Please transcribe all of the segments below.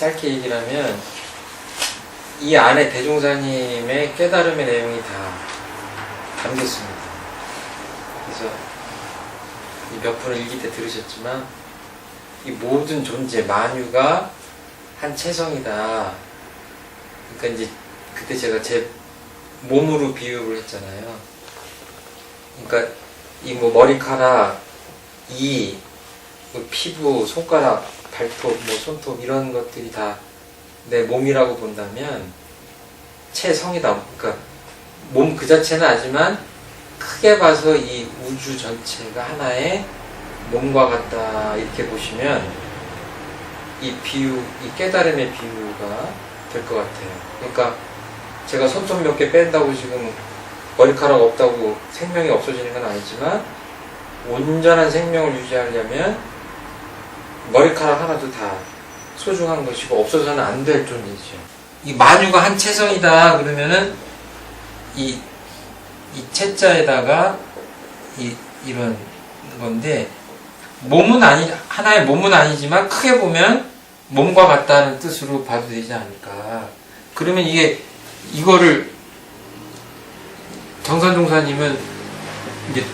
짧게 얘기를 하면 이 안에 대종사님의 깨달음의 내용이 다 담겼습니다. 그래서 이 몇 분을 일기 때 들으셨지만 이 모든 존재, 만유가 한 체성이다. 그러니까 이제 그때 제가 제 몸으로 비유를 했잖아요. 그러니까 이 뭐 머리카락, 뭐 피부, 손가락, 발톱, 뭐 손톱 이런 것들이 다 내 몸이라고 본다면 체성이다. 그러니까 몸 그 자체는 아니지만 크게 봐서 이 우주 전체가 하나의 몸과 같다 이렇게 보시면 이 비유, 이 깨달음의 비유가 될 것 같아요. 그러니까 제가 손톱 몇 개 뺀다고 지금 머리카락 없다고 생명이 없어지는 건 아니지만 온전한 생명을 유지하려면 머리카락 하나도 다 소중한 것이고 없어서는 안 될 존재죠. 이 만유가 한 체성이다 그러면은 이 체자에다가 이런 건데 몸은 하나의 몸은 아니지만 크게 보면 몸과 같다는 뜻으로 봐도 되지 않을까. 그러면 이거를 경산종사님은 이제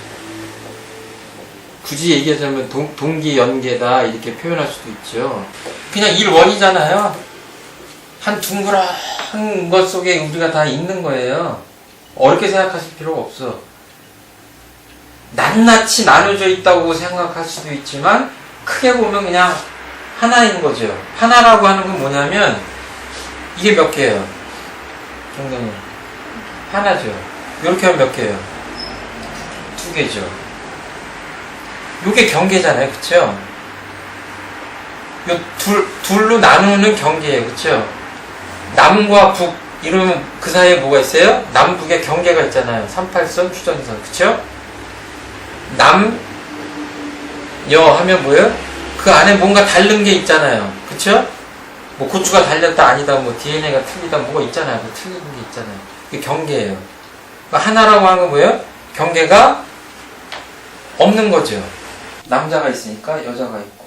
굳이 얘기하자면 동기연계다 이렇게 표현할 수도 있죠. 그냥 일원이잖아요. 한 둥그런 것 속에 우리가 다 있는 거예요. 어렵게 생각하실 필요가 없어. 낱낱이 나눠져 있다고 생각할 수도 있지만 크게 보면 그냥 하나인 거죠. 하나라고 하는 건 뭐냐면 이게 몇 개예요? 정답은 하나죠. 이렇게 하면 몇 개예요? 2개죠. 요게 경계잖아요. 그쵸? 요 둘로 나누는 경계예요. 그쵸? 남과 북 이러면 그 사이에 뭐가 있어요? 남북의 경계가 있잖아요. 38선, 추전선. 그쵸? 남, 여 하면 뭐예요? 그 안에 뭔가 다른 게 있잖아요. 그쵸? 뭐 고추가 달렸다 아니다 뭐 DNA가 틀리다 뭐가 있잖아요. 뭐 틀린 게 있잖아요. 그게 경계예요. 그러니까 하나라고 하는 건 뭐예요? 경계가 없는 거죠. 남자가 있으니까 여자가 있고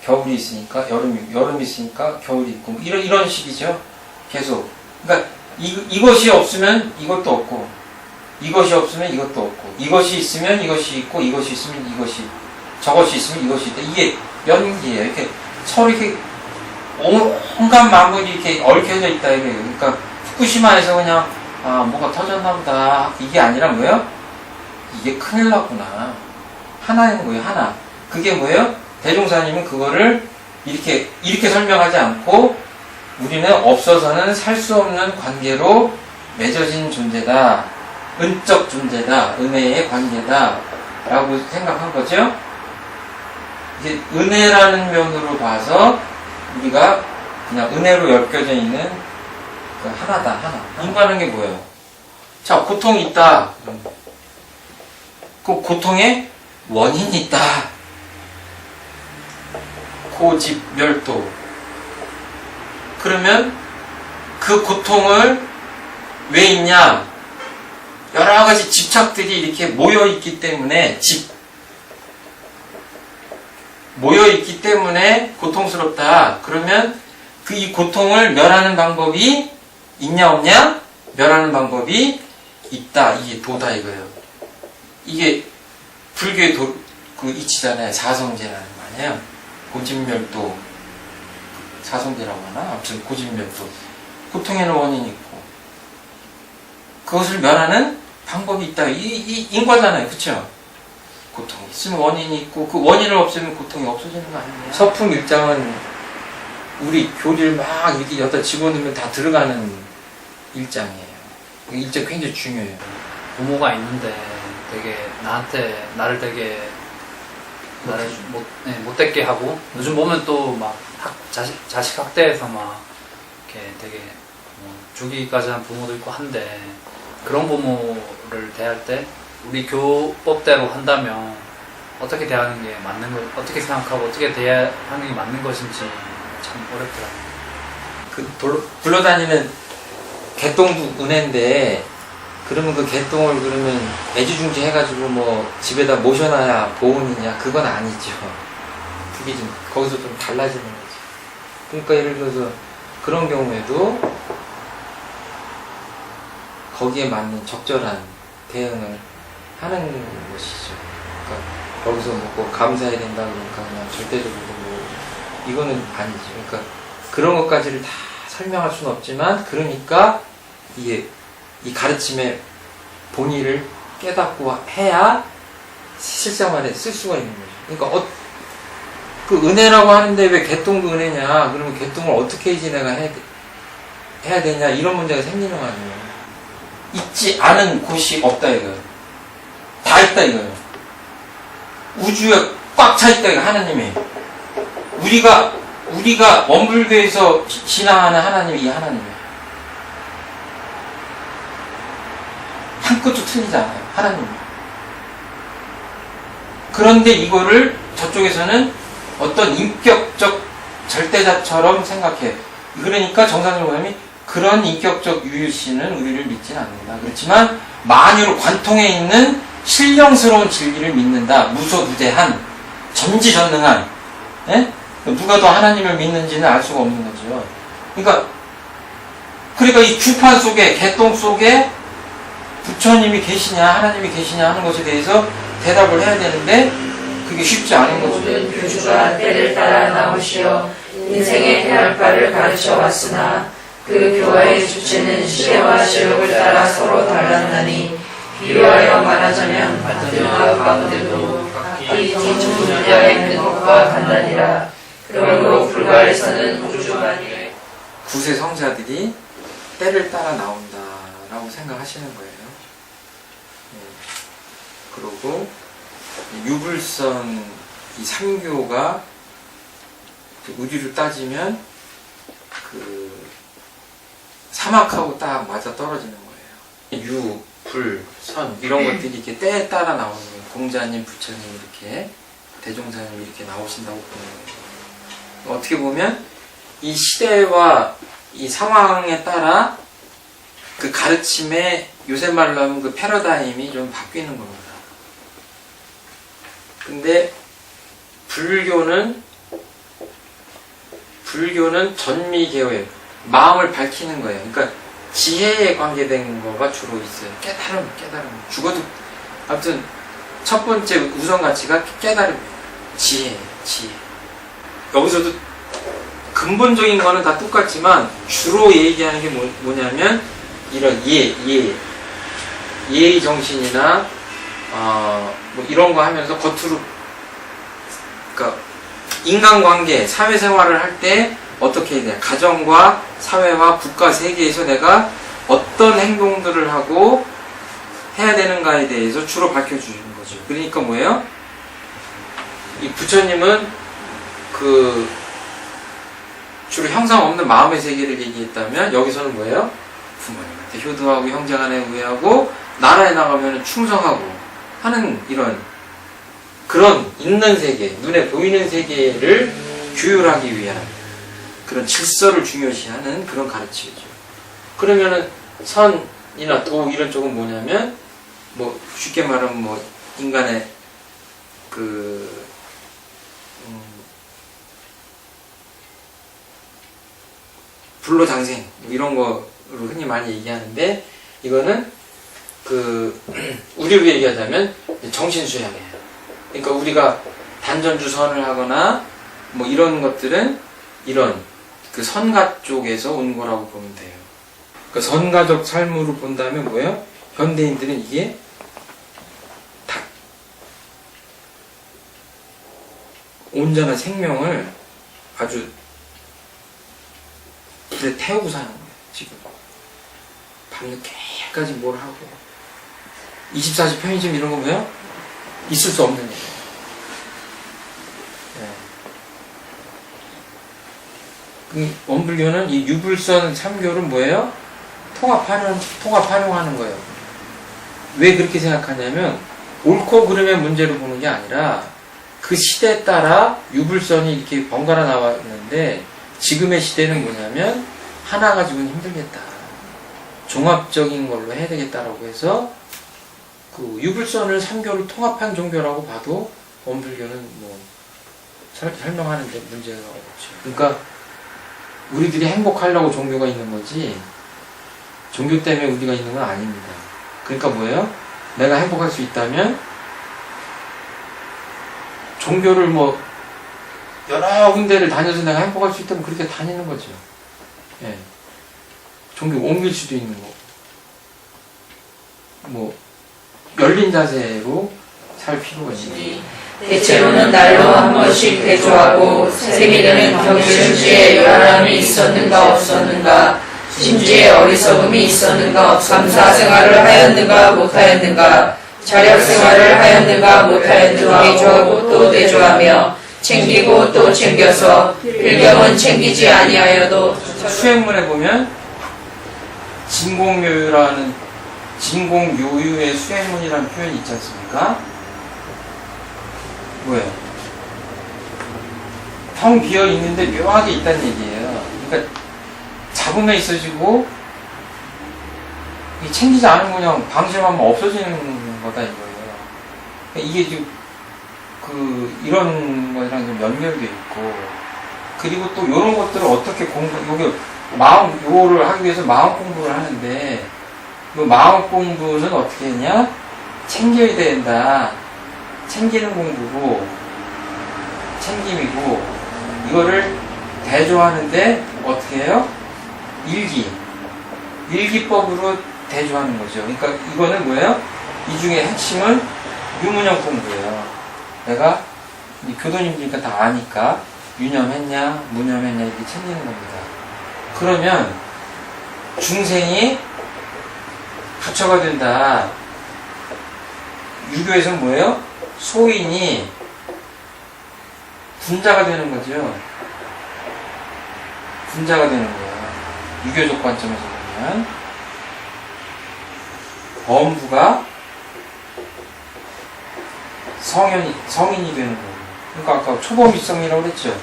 겨울이 있으니까 여름이 있으니까 겨울이 있고 뭐 이런 식이죠. 계속. 그러니까 이것이 없으면 이것도 없고 이것이 없으면 이것도 없고 이것이 있으면 이것이 있고 이것이 있으면 이것이 저것이 있으면 이것이 있다. 이게 연기예요. 이렇게 서로 이렇게 온갖 만물이 이렇게 얽혀져 있다 이거예요. 그러니까 후쿠시마에서 그냥 뭐가 터졌나 보다 이게 아니라 뭐예요? 이게 큰일 났구나. 하나인 거예요. 하나. 그게 뭐예요? 대종사님은 그거를 이렇게 설명하지 않고 우리는 없어서는 살 수 없는 관계로 맺어진 존재다. 은적 존재다. 은혜의 관계다. 라고 생각한 거죠. 이제 은혜라는 면으로 봐서 우리가 그냥 은혜로 엮여져 있는 그 하나다. 하나. 인간은 게 뭐예요? 자, 고통이 있다. 그 고통에 원인이 있다. 고집멸도. 그러면 그 고통을 왜 있냐? 여러 가지 집착들이 이렇게 모여있기 때문에 모여있기 때문에 고통스럽다. 그러면 이 고통을 멸하는 방법이 있냐 없냐? 멸하는 방법이 있다. 이게 도다 이거예요. 이게 불교의 그 이치잖아요. 사성제라는 거 아니에요. 고집멸도. 사성제라고 하나? 아무튼 고집멸도. 고통에는 원인이 있고. 그것을 멸하는 방법이 있다. 인과잖아요. 그쵸? 고통이 있으면 원인이 있고, 그 원인을 없애면 고통이 없어지는 거 아니에요? 서품 일장은 우리 교리를 막 이렇게 여기다 집어넣으면 다 들어가는 일장이에요. 일장 굉장히 중요해요. 부모가 있는데 되게 나를 되게 못되게 하고 요즘 보면 또 막 자식 학대해서 막 이렇게 되게 죽이기까지 한 부모도 있고 한데 그런 부모를 대할 때 우리 교법대로 한다면 어떻게 대하는 게 맞는 거, 어떻게 생각하고 어떻게 대하는 게 맞는 것인지 참 어렵더라고요. 굴러다니는 개똥도 은혜인데 그러면 그 개똥을 그러면 애지중지 해가지고 뭐 집에다 모셔놔야 보온이냐? 그건 아니죠. 그게 좀 거기서 좀 달라지는 거죠. 그러니까 예를 들어서 그런 경우에도 거기에 맞는 적절한 대응을 하는 것이죠. 그러니까 여기서 뭐 감사해야 된다 그러니까 그냥 절대적으로 뭐 이거는 아니죠. 그러니까 그런 것까지를 다 설명할 수는 없지만, 그러니까 이게 이 가르침의 본의를 깨닫고 해야 실생활에 쓸 수가 있는 거죠. 그러니까 그 은혜라고 하는데 왜 개똥도 은혜냐? 그러면 개똥을 어떻게 해야지 내가 해야 되냐? 이런 문제가 생기는 거 아니에요. 있지 않은 곳이 없다 이거예요. 다 있다 이거예요. 우주에 꽉 차 있다 이거 하나님이. 우리가 원불교에서 신앙하는 하나님이 이 하나님이에요. 한 끗도 틀리지 않아요. 하나님. 그런데 이거를 저쪽에서는 어떤 인격적 절대자처럼 생각해. 그러니까 정상적으로 보면 그런 인격적 유일신은 우리를 믿지는 않는다. 그렇지만 만유를 관통해 있는 신령스러운 진리를 믿는다. 무소부재한, 전지전능한. 예? 누가 더 하나님을 믿는지는 알 수가 없는 거죠. 그러니까 이 주판 속에, 개똥 속에 부처님이 계시냐 하나님이 계시냐 하는 것에 대해서 대답을 해야 되는데 그게 쉽지 않은 거죠. 모든 교주가 때를 따라 나오시어 인생의 해할 바를 가르쳐 왔으나 그 교화의 주체는 시대와 지역을 따라 서로 달랐나니, 비유하여 말하자면 같은 가운데도 각기 분야에 있는 것과 같나니라. 그러므로 불가에서는 우주만이 구세 성자들이 때를 따라 나온다라고 생각하시는 거예요. 그리고 유불선 이 삼교가 우주를 따지면 그 사막하고 딱 맞아 떨어지는 거예요. 유, 불, 선 이런 것들이 이렇게 때에 따라 나오는 거예요. 공자님, 부처님 이렇게 대종사님 이렇게 나오신다고 보는 거예요. 어떻게 보면 이 시대와 이 상황에 따라 그 가르침의 요새 말로 하면 그 패러다임이 좀 바뀌는 겁니다. 근데 불교는 전미개호예요. 마음을 밝히는 거예요. 그러니까 지혜에 관계된 거가 주로 있어요. 깨달음. 죽어도 아무튼 첫 번째 우선 가치가 깨달음이에요. 지혜. 여기서도 근본적인 거는 다 똑같지만 주로 얘기하는 게 뭐냐면 이런 예의 정신이나 뭐 이런 거 하면서 겉으로 그러니까 인간관계, 사회생활을 할 때 어떻게 해야 되냐, 가정과 사회와 국가 세계에서 내가 어떤 행동들을 하고 해야 되는가에 대해서 주로 밝혀주는 거죠. 그러니까 뭐예요? 이 부처님은 그 주로 형상 없는 마음의 세계를 얘기했다면 여기서는 뭐예요? 부모님한테 효도하고 형제간에 우애하고 나라에 나가면 충성하고 하는 이런 그런 있는 세계, 눈에 보이는 세계를 규율하기 위한 그런 질서를 중요시하는 그런 가르침이죠. 그러면은 선이나 도 이런 쪽은 뭐냐면 뭐 쉽게 말하면 뭐 인간의 그 불로장생 이런 거로 흔히 많이 얘기하는데 이거는 그 우리로 얘기하자면 정신수양이에요. 그러니까 우리가 단전주선을 하거나 뭐 이런 것들은 이런 그 선가 쪽에서 온 거라고 보면 돼요. 그러니까 선가적 삶으로 본다면 뭐예요? 현대인들은 이게 다 온전한 생명을 아주 불에 태우고 사는 거예요. 지금 밤늦게까지 뭘 하고 24시 편의점 이런 거 뭐예요? 있을 수 없는 일이에요. 원불교는 이 유불선 3교는 뭐예요? 통합활용하는 거예요. 왜 그렇게 생각하냐면 옳고 그름의 문제로 보는 게 아니라 그 시대에 따라 유불선이 이렇게 번갈아 나왔는데 지금의 시대는 뭐냐면 하나 가지고는 힘들겠다. 종합적인 걸로 해야 되겠다라고 해서 그 유불선을 3교를 통합한 종교라고 봐도 원불교는 뭐 설명하는데 문제가 없죠. 그러니까 우리들이 행복하려고 종교가 있는 거지 종교 때문에 우리가 있는 건 아닙니다. 그러니까 뭐예요? 내가 행복할 수 있다면 종교를 뭐 여러 군데를 다녀서 내가 행복할 수 있다면 그렇게 다니는 거죠. 예. 종교 옮길 수도 있는 거고 뭐 열린 자세로 살 필요가 있는 거죠. 대체로는 날로 한 번씩 대조하고 생일에는 경심지에 열람이 있었는가 없었는가 심지에 어리석음이 있었는가 없었는가 감사생활을 하였는가 못하였는가 자력생활을 하였는가 못하였는가 대조하고 또 대조하며 챙기고 또 챙겨서 필경은 챙기지 아니하여도 수행문에 보면 진공요유의 수행문이라는 표현이 있지 않습니까? 뭐예요? 텅 비어 있는데 묘하게 있다는 얘기예요. 그러니까 잡음에 있어지고 챙기지 않으면 그냥 방심하면 없어지는 거다 이거예요. 그러니까 이게 지금 이런 거랑 좀 연결돼 있고 그리고 또 이런 것들을 어떻게 요거를 하기 위해서 마음 공부를 하는데 이 마음 공부는 어떻게 했냐? 챙겨야 된다. 챙기는 공부고 챙김이고 이거를 대조하는데 어떻게 해요? 일기법으로 대조하는 거죠. 그러니까 이거는 뭐예요? 이 중에 핵심은 유문형 공부예요. 내가 교도님들이니까 다 아니까 유념했냐 무념했냐 이렇게 챙기는 겁니다. 그러면 중생이 부처가 된다. 유교에서는 뭐예요? 소인이 군자가 되는 거죠. 군자가 되는 거예요. 유교적 관점에서 보면 범부가 성인이 되는 거예요. 그러니까 아까 초범일성이라고 그랬죠.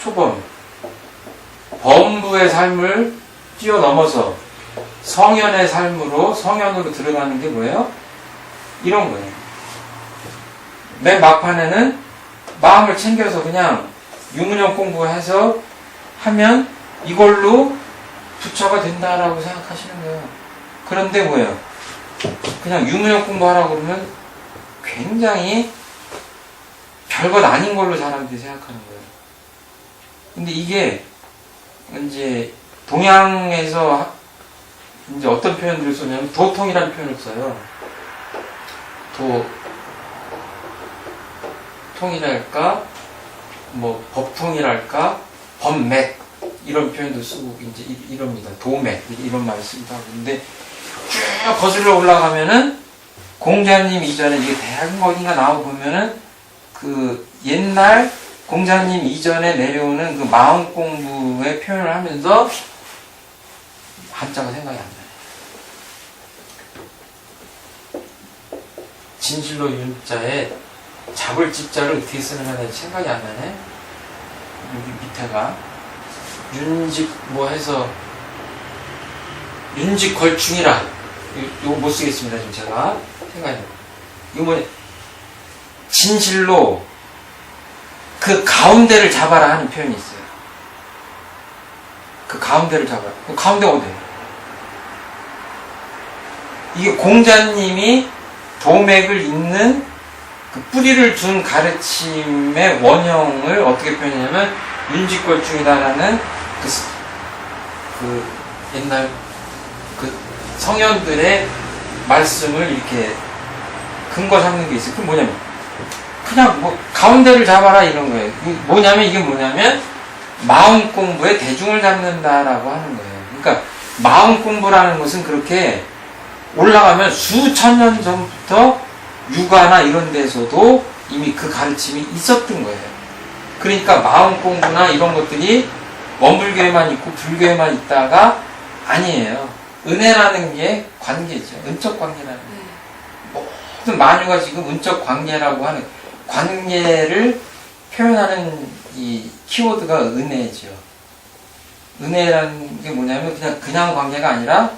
초범. 범부의 삶을 뛰어넘어서 성현의 삶으로 성현으로 들어가는 게 뭐예요? 이런 거예요. 맨 막판에는 마음을 챙겨서 그냥 유문형 공부해서 하면 이걸로 부처가 된다라고 생각하시는 거예요. 그런데 뭐예요? 그냥 유문형 공부하라고 그러면 굉장히 별것 아닌 걸로 사람들이 생각하는 거예요. 근데 이게 이제 동양에서 이제 어떤 표현들을 쓰냐면 도통이라는 표현을 써요. 통이랄까, 뭐 법통이랄까, 법맥 이런 표현도 쓰고 이제 이럽니다. 도맥 이런 말을 쓰기도 하고. 근데 쭉 거슬러 올라가면은 공자님 이전에 이게 대학 어딘가 나오고 보면은 그 옛날 공자님 이전에 내려오는 그 마음 공부의 표현을 하면서 한자가 생각이 안 나요. 진실로 윤자에 잡을 집자를 어떻게 쓰는가 생각이 안 나네. 여기 밑에가 윤직 뭐 해서 윤직 걸충이라 이거 못 쓰겠습니다. 지금 제가 생각이 나요. 이거 뭐냐? 진실로 그 가운데를 잡아라 하는 표현이 있어요. 그 가운데를 잡아라. 그 가운데가 어디예요? 이게 공자님이 도맥을 잇는 그 뿌리를 둔 가르침의 원형을 어떻게 표현하냐면 윤직걸중이다라는 그 옛날 그 성현들의 말씀을 이렇게 근거 삼는 게 있어요. 그게 뭐냐면 그냥 뭐 가운데를 잡아라 이런 거예요. 이게 뭐냐면 마음 공부에 대중을 잡는다라고 하는 거예요. 그러니까 마음 공부라는 것은 그렇게 올라가면 수천 년 전부터 유가나 이런 데서도 이미 그 가르침이 있었던 거예요. 그러니까 마음 공부나 이런 것들이 원불교에만 있고 불교에만 있다가 아니에요. 은혜라는 게 관계죠. 은적 관계라는 게. 모든 만유가 지금 은적 관계라고 하는 관계를 표현하는 이 키워드가 은혜죠. 은혜라는 게 뭐냐면 그냥 관계가 아니라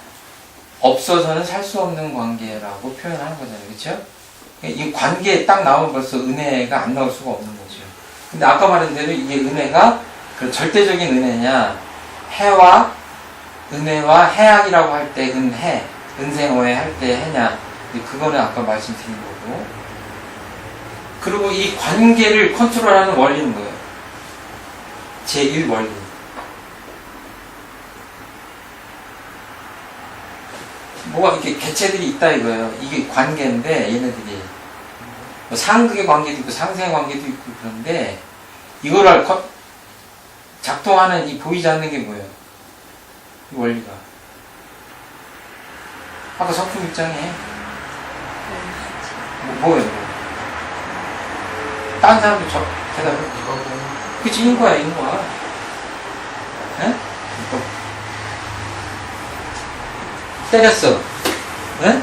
없어서는 살 수 없는 관계라고 표현하는 거잖아요. 그렇죠? 이 관계에 딱 나오면 벌써 은혜가 안 나올 수가 없는 거죠. 근데 아까 말한 대로 이게 은혜가 그 절대적인 은혜냐, 해와 은혜와 해악이라고 할 때 은혜, 은생오해 할 때 해냐, 그거는 아까 말씀드린 거고. 그리고 이 관계를 컨트롤하는 원리는 뭐예요? 제1원리. 뭐가 이렇게 개체들이 있다 이거예요. 이게 관계인데 얘네들이 뭐 상극의 관계도 있고 상생의 관계도 있고 그런데 이거를 작동하는 이 보이지 않는 게 뭐예요? 이 원리가. 아까 성품 입장에 뭐예요? 다른 사람도 대답을 그치 인과야 인과. 에? 때렸어. 에?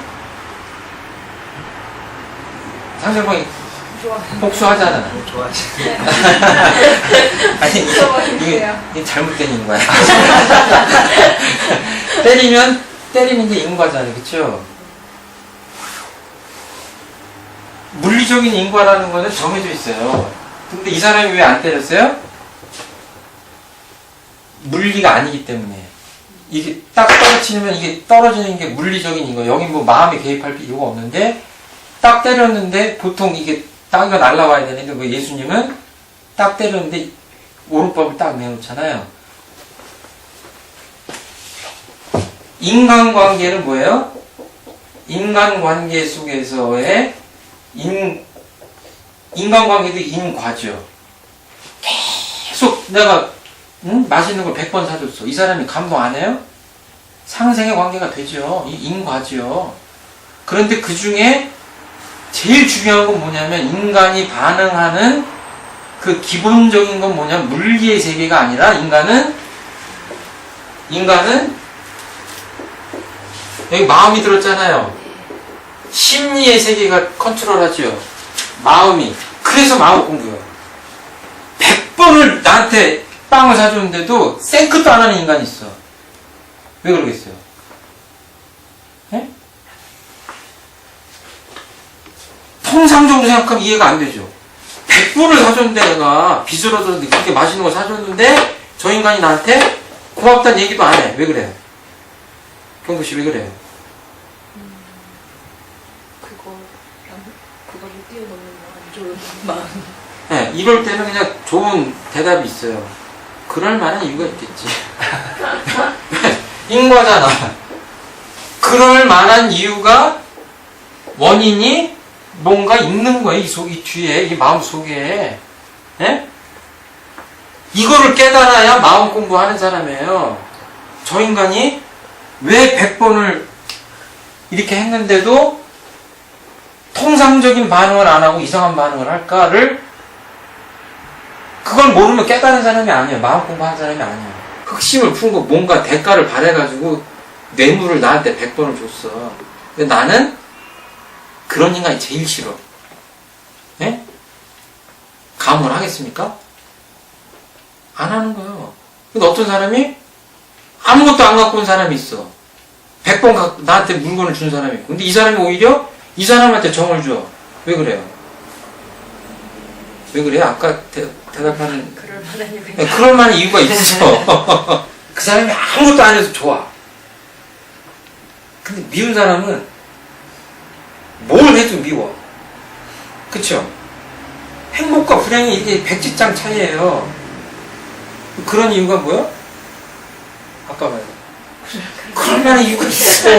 상대방이 복수하잖아. 좋아하시. 아니 이게 잘못된 인과야. 때리는 게 인과잖아요, 그렇죠? 물리적인 인과라는 거는 정해져 있어요. 근데 이 사람이 왜 안 때렸어요? 물리가 아니기 때문에. 이게 딱 떨어지면 이게 떨어지는 게 물리적인 인과. 여기 뭐 마음에 개입할 필요가 없는데 딱 때렸는데 보통 이게 땅이가 날라와야 되는데 뭐 예수님은 딱 때렸는데 오른법을 딱 내놓잖아요. 인간관계는 뭐예요? 인간관계 속에서의 인간관계도 인과죠. 계속 내가 맛있는 걸 100번 사줬어. 이 사람이 감동 안 해요? 상생의 관계가 되죠. 인과죠. 그런데 그 중에 제일 중요한 건 뭐냐면 인간이 반응하는 그 기본적인 건 뭐냐? 물리의 세계가 아니라 인간은 여기 마음이 들었잖아요. 심리의 세계가 컨트롤하죠. 마음이. 그래서 마음 공부요. 100번을 나한테 빵을 사줬는데도 생크도 안 하는 인간이 있어. 왜 그러겠어요? 에? 통상적으로 생각하면 이해가 안 되죠. 100번을 사줬는데 내가 빚을 얻었는데 그렇게 맛있는 걸 사줬는데 저 인간이 나한테 고맙다는 얘기도 안 해. 왜 그래요? 경구씨 왜 그래요? 그거를 뛰어넘는 안 좋은 마음. 네, 이럴 때는 그냥 좋은 대답이 있어요. 그럴 만한 이유가 있겠지. 인과잖아. 그럴 만한 이유가 원인이 뭔가 있는 거예요. 이 뒤에, 이 마음 속에. 예? 이거를 깨달아야 마음 공부하는 사람이에요. 저 인간이 왜 100번을 이렇게 했는데도 통상적인 반응을 안 하고 이상한 반응을 할까를 그걸 모르면 깨달은 사람이 아니에요. 마음 공부하는 사람이 아니에요. 흑심을 품고 뭔가 대가를 바래가지고 뇌물을 나한테 100번을 줬어. 근데 나는 그런 인간이 제일 싫어. 예? 감을 하겠습니까? 안 하는 거예요. 근데 어떤 사람이 아무것도 안 갖고 온 사람이 있어. 100번 나한테 물건을 준 사람이 있고. 근데 이 사람이 오히려 이 사람한테 정을 줘. 왜 그래요? 왜 그래요? 아까 대답하는. 그럴 만한 이유가 네, 그럴 만한 이유가 있어. 그 사람이 아무것도 안 해도 좋아. 근데 미운 사람은 뭘 해도 미워. 그쵸? 행복과 불행이 이게 백지장 차이예요. 그런 이유가 뭐야? 아까 말했어. 그럴 만한 이유가 있어.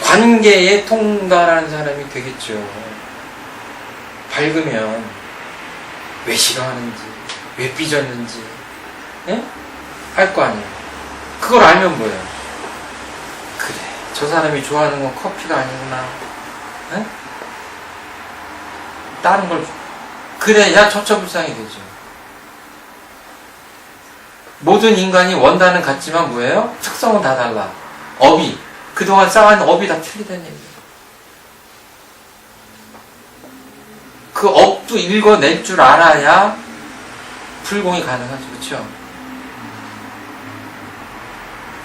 관계에 통달하는 사람이 되겠죠. 밝으면 왜 싫어하는지, 왜 삐졌는지, 예? 알 거 아니에요. 그걸 알면 뭐예요? 그래, 저 사람이 좋아하는 건 커피가 아니구나. 예? 다른 걸 그래야 처처불상이 되죠. 모든 인간이 원단은 같지만 뭐예요? 특성은 다 달라. 업이 그동안 쌓아온 업이 다 틀리다는 얘기예요. 그 업도 읽어낼 줄 알아야 불공이 가능하죠. 그렇죠?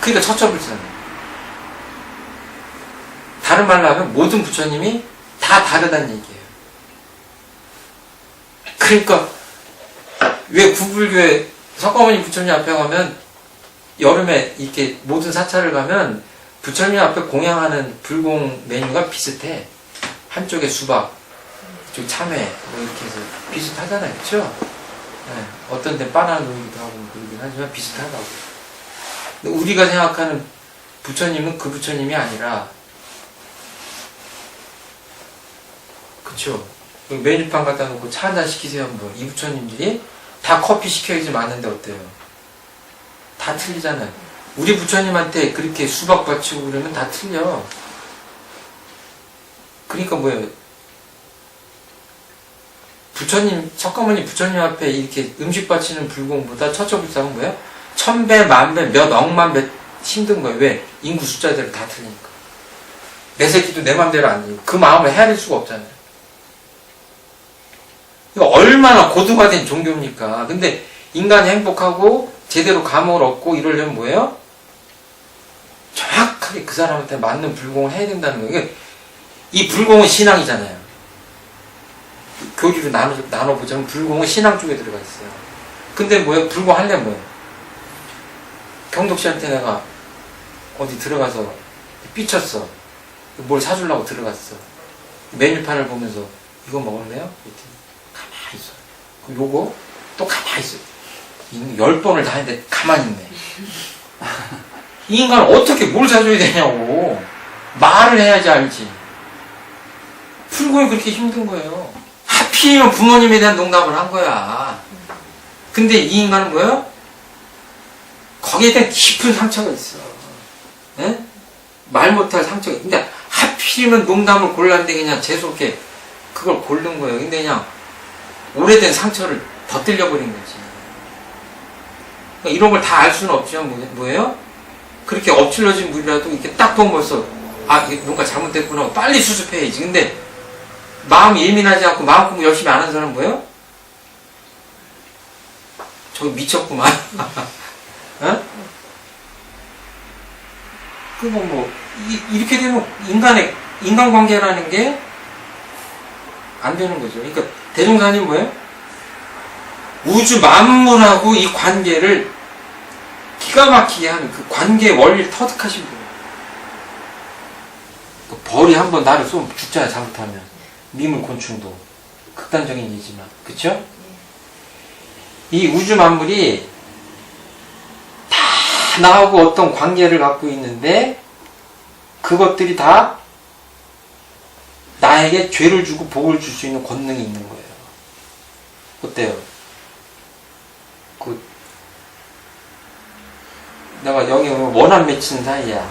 그러니까 처처불상이에요. 다른 말로 하면 모든 부처님이 다 다르다는 얘기예요. 그러니까 왜 구불교에 석가모니 부처님 앞에 가면 여름에 이렇게 모든 사찰을 가면 부처님 앞에 공양하는 불공 메뉴가 비슷해. 한쪽에 수박, 이쪽 참외 뭐 이렇게 해서 비슷하잖아요. 그렇죠? 네. 어떤 데 바나나 놓기도 하고 그러긴 하지만 비슷하다고. 근데 우리가 생각하는 부처님은 그 부처님이 아니라, 그쵸? 메뉴판 갖다 놓고 차 한잔 시키세요. 뭐 이 부처님들이 다 커피 시켜야지 맞는데 어때요? 다 틀리잖아요. 우리 부처님한테 그렇게 수박 바치고 그러면 다 틀려. 그러니까 뭐예요? 부처님, 석가모니 부처님 앞에 이렇게 음식 바치는 불공보다 처처불상은 뭐예요? 1000배, 10,000배, 몇 억만 배 힘든 거예요. 왜? 인구 숫자대로 다 틀리니까. 내 새끼도 내 맘대로 안 돼요. 그 마음을 헤아릴 수가 없잖아요. 이거 얼마나 고등화된 종교입니까? 근데 인간이 행복하고 제대로 감옥을 얻고 이러려면 뭐예요? 정확하게 그 사람한테 맞는 불공을 해야 된다는 거예요. 이 불공은 신앙이잖아요. 교리로 나눠보자면 불공은 신앙 쪽에 들어가 있어요. 근데 뭐예요? 불공 하려면 뭐예요? 경덕 씨한테 내가 어디 들어가서 삐쳤어. 뭘 사주려고 들어갔어. 메뉴판을 보면서 이거 먹을래요? 가만히 있어. 그럼 요거 또 가만히 있어. 10번을 다 했는데 가만히 있네. 이 인간은 어떻게 뭘 사줘야 되냐고. 말을 해야지 알지. 불공이 그렇게 힘든 거예요. 하필이면 부모님에 대한 농담을 한 거야. 근데 이 인간은 뭐예요? 거기에 대한 깊은 상처가 있어. 에? 말 못할 상처가. 근데 하필이면 농담을 골랐는데 그냥 재수없게 그걸 고른 거예요. 근데 그냥 오래된 상처를 덧들려 버린 거지. 그러니까 이런 걸 다 알 수는 없지만 뭐예요? 그렇게 엎질러진 물이라도 이렇게 딱 보면 벌써 아, 이게 뭔가 잘못됐구나. 빨리 수습해야지. 근데 마음이 예민하지 않고 마음 공부 열심히 안 하는 사람은 뭐예요? 저기 미쳤구만. 어? 그거 뭐 이렇게 되면 인간관계라는 게 안 되는 거죠. 그러니까 대종사님 뭐예요? 우주 만물하고 이 관계를 기가 막히게 하는 그 관계의 원리를 터득하신 분이에요. 벌이 한번 나를 쏘면 죽잖아요. 잘못하면. 미물 곤충도 극단적인 얘기지만, 그쵸? 이 우주 만물이 다 나하고 어떤 관계를 갖고 있는데 그것들이 다 나에게 죄를 주고 복을 줄 수 있는 권능이 있는 거예요. 어때요? 내가 여기 오면 원한 맺힌 사이야.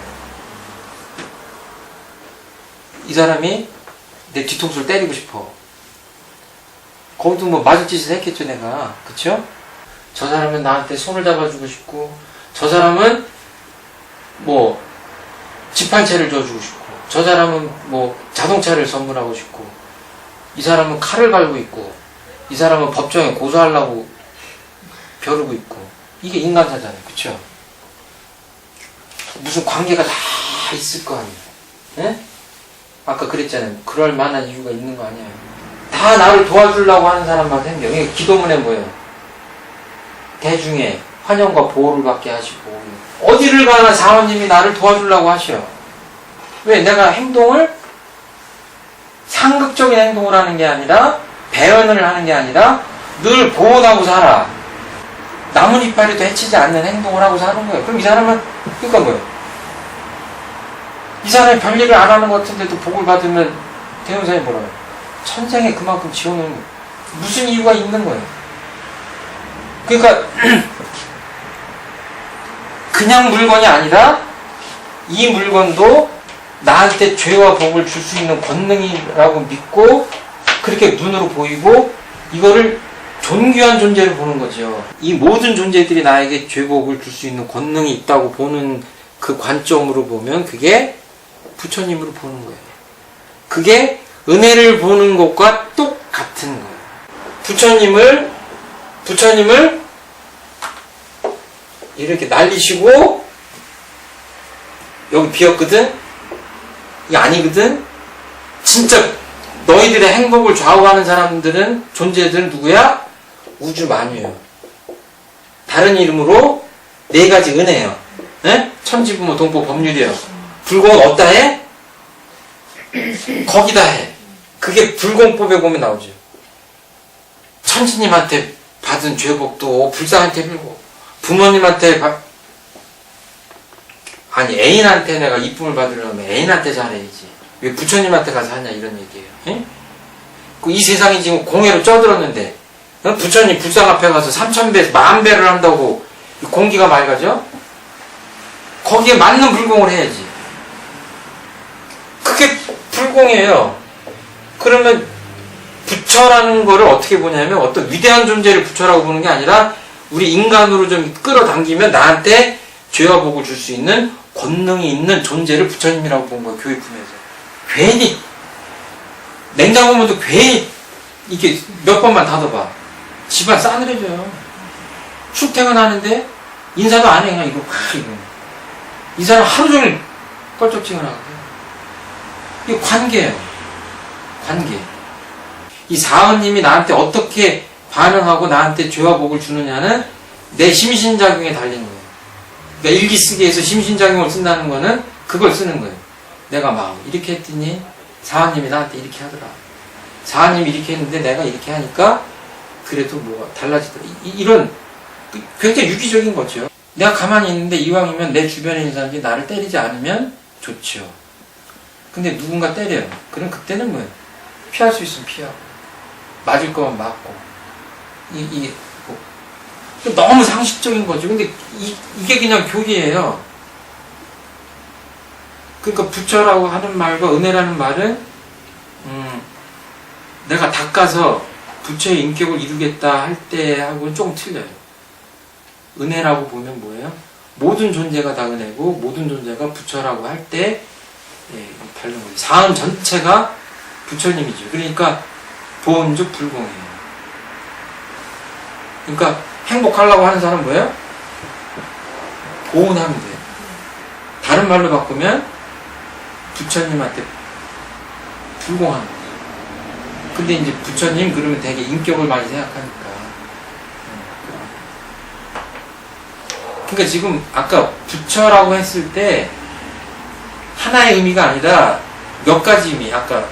이 사람이 내 뒤통수를 때리고 싶어. 거기도 뭐 맞을 짓을 했겠죠, 내가. 그쵸? 저 사람은 나한테 손을 잡아주고 싶고, 저 사람은 뭐 집 한 채를 줘주고 싶고, 저 사람은 뭐 자동차를 선물하고 싶고, 이 사람은 칼을 갈고 있고, 이 사람은 법정에 고소하려고 벼르고 있고. 이게 인간사잖아요. 그쵸? 무슨 관계가 다 있을 거 아니에요. 예? 아까 그랬잖아요. 그럴 만한 이유가 있는 거 아니에요. 다 나를 도와주려고 하는 사람만 생겨. 이게 기도문에 뭐예요? 대중의 환영과 보호를 받게 하시고, 어디를 가나 사원님이 나를 도와주려고 하셔. 왜? 내가 행동을 상극적인 행동을 하는 게 아니라, 배연을 하는 게 아니라 늘 보호하고 살아. 나뭇이파리도 해치지 않는 행동을 하고 사는 거예요. 그럼 이 사람은, 그러니까 뭐예요? 이 사람이 별일을 안 하는 것 같은데도 복을 받으면 대형사님 뭐라고요? 천생에 그만큼 지어놓은 거예요. 무슨 이유가 있는 거예요. 그러니까 그냥 물건이 아니라 이 물건도 나한테 죄와 복을 줄 수 있는 권능이라고 믿고 그렇게 눈으로 보이고 이거를 존귀한 존재로 보는 거죠. 이 모든 존재들이 나에게 죄복을 줄 수 있는 권능이 있다고 보는 그 관점으로 보면 그게 부처님으로 보는 거예요. 그게 은혜를 보는 것과 똑같은 거예요. 부처님을 이렇게 날리시고 여기 비었거든? 이게 아니거든? 진짜 너희들의 행복을 좌우하는 사람들은 존재들은 누구야? 우주 만유예요. 다른 이름으로 네 가지 은혜예요. 예? 천지부모 동법 법률이에요. 불공은 어디다 해? 거기다 해. 그게 불공법에 보면 나오죠. 천지님한테 받은 죄복도 불쌍한테 빌고, 부모님한테 아니 애인한테 내가 이쁨을 받으려면 애인한테 잘해야지. 왜 부처님한테 가서 하냐 이런 얘기예요. 예? 이 세상이 지금 공해로 쪄들었는데 부처님 불상 앞에 가서 3000배, 10,000배를 한다고 공기가 맑아져? 거기에 맞는 불공을 해야지. 그게 불공이에요. 그러면 부처라는 거를 어떻게 보냐면 어떤 위대한 존재를 부처라고 보는 게 아니라 우리 인간으로 좀 끌어당기면 나한테 죄와 복을 줄 수 있는 권능이 있는 존재를 부처님이라고 본 거예요. 교육품에서. 괜히 냉장고 문도 괜히 이렇게 몇 번만 닫아봐. 집안 싸늘해져요. 출퇴근하는데 인사도 안 해. 그냥 이거 이 사람 하루 종일 껄쩍지근하고. 이게 관계예요. 관계. 이 사은님이 나한테 어떻게 반응하고 나한테 죄와 복을 주느냐는 내 심신작용에 달린 거예요. 그러니까 일기 쓰기에서 심신작용을 쓴다는 거는 그걸 쓰는 거예요. 내가 마음 이렇게 했더니 사은님이 나한테 이렇게 하더라. 사은님이 이렇게 했는데 내가 이렇게 하니까 그래도 뭐가 달라지더라. 이런 굉장히 유기적인 거죠. 내가 가만히 있는데 이왕이면 내 주변에 있는 사람들이 나를 때리지 않으면 좋죠. 근데 누군가 때려요. 그럼 그때는 뭐예요? 피할 수 있으면 피하고 맞을 거면 맞고 이게 뭐 너무 상식적인 거죠. 근데 이게 그냥 교리예요. 그러니까 부처라고 하는 말과 은혜라는 말은 내가 닦아서 부처의 인격을 이루겠다 할 때하고는 조금 틀려요. 은혜라고 보면 뭐예요? 모든 존재가 다 은혜고 모든 존재가 부처라고 할 때 다른 거예요. 사은 전체가 부처님이죠. 그러니까 보온즉 불공이에요. 그러니까 행복하려고 하는 사람은 뭐예요? 보온하면 돼요. 다른 말로 바꾸면 부처님한테 불공하는 거예요. 근데 이제 부처님 그러면 되게 인격을 많이 생각하니까. 그러니까 지금 아까 부처라고 했을 때 하나의 의미가 아니라 몇 가지 의미. 아까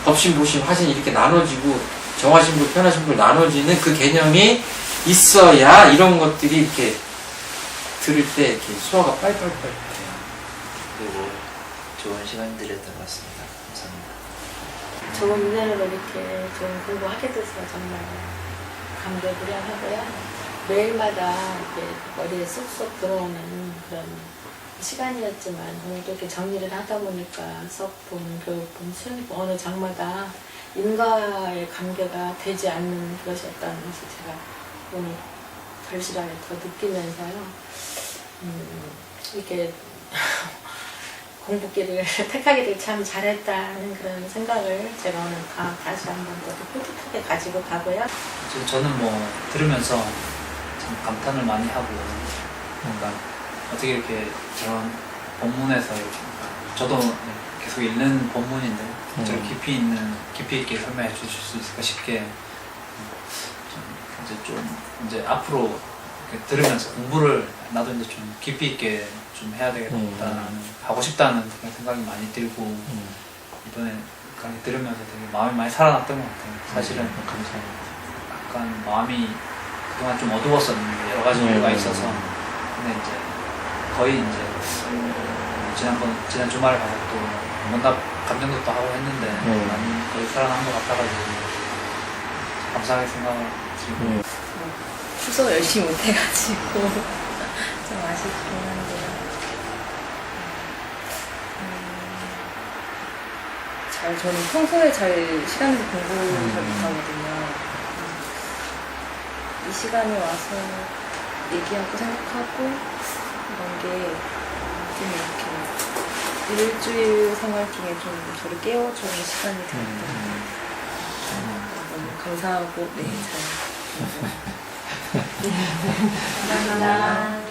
법신, 보신, 화신 이렇게 나눠지고 정화신불, 편화신불 나눠지는 그 개념이 있어야 이런 것들이 이렇게 들을 때 이렇게 소화가 빨빨빨 돼요. 그리고 좋은 시간 드렸던 것 같습니다. 감사합니다. 좋은 은혜로 이렇게 좀 공부하게 돼서 정말 감개무량하고요. 매일마다 이렇게 머리에 쏙쏙 들어오는 그런 시간이었지만 오늘도 이렇게 정리를 하다 보니까 수업품, 교육품, 수행품 어느 장마다 인과의 관계가 되지 않는 것이었다는 것을 제가 오늘 절실하게 더 느끼면서요. 이렇게 공부길을 택하기를 참 잘했다는 그런 생각을 제가 오늘 다시 한번 더 뿌듯하게 가지고 가고요. 저는 뭐 들으면서 참 감탄을 많이 하고 뭔가 어떻게 이렇게 저런 본문에서 이렇게 저도 계속 읽는 본문인데 저를 깊이 있게 설명해 주실 수 있을까 싶게 이제 앞으로 이렇게 들으면서 공부를 나도 이제 좀 깊이 있게 좀 해야 되겠다는 하고 싶다는 그런 생각이 많이 들고 이번에 강의 들으면서 되게 마음이 많이 살아났던 것 같아요. 사실은 감사합니다. 약간 마음이 그동안 좀 어두웠었는데 여러 가지 이유가 있어서 근데 이제 거의 이제 지난 주말에 가서 또 뭔가 감정도 하고 했는데 많이 거의 살아난 것 같아가지고 감사하게 생각을 드리고 추석 열심히 못해가지고 좀 아쉽긴 한데요. 저는 평소에 잘 시간에서 공부를 잘 못하거든요. 이 시간에 와서 얘기하고 생각하고 이런 게 좀 이렇게 일주일 생활 중에 좀 저를 깨워주는 시간이 되었던 너무 감사하고 잘 감사합니다.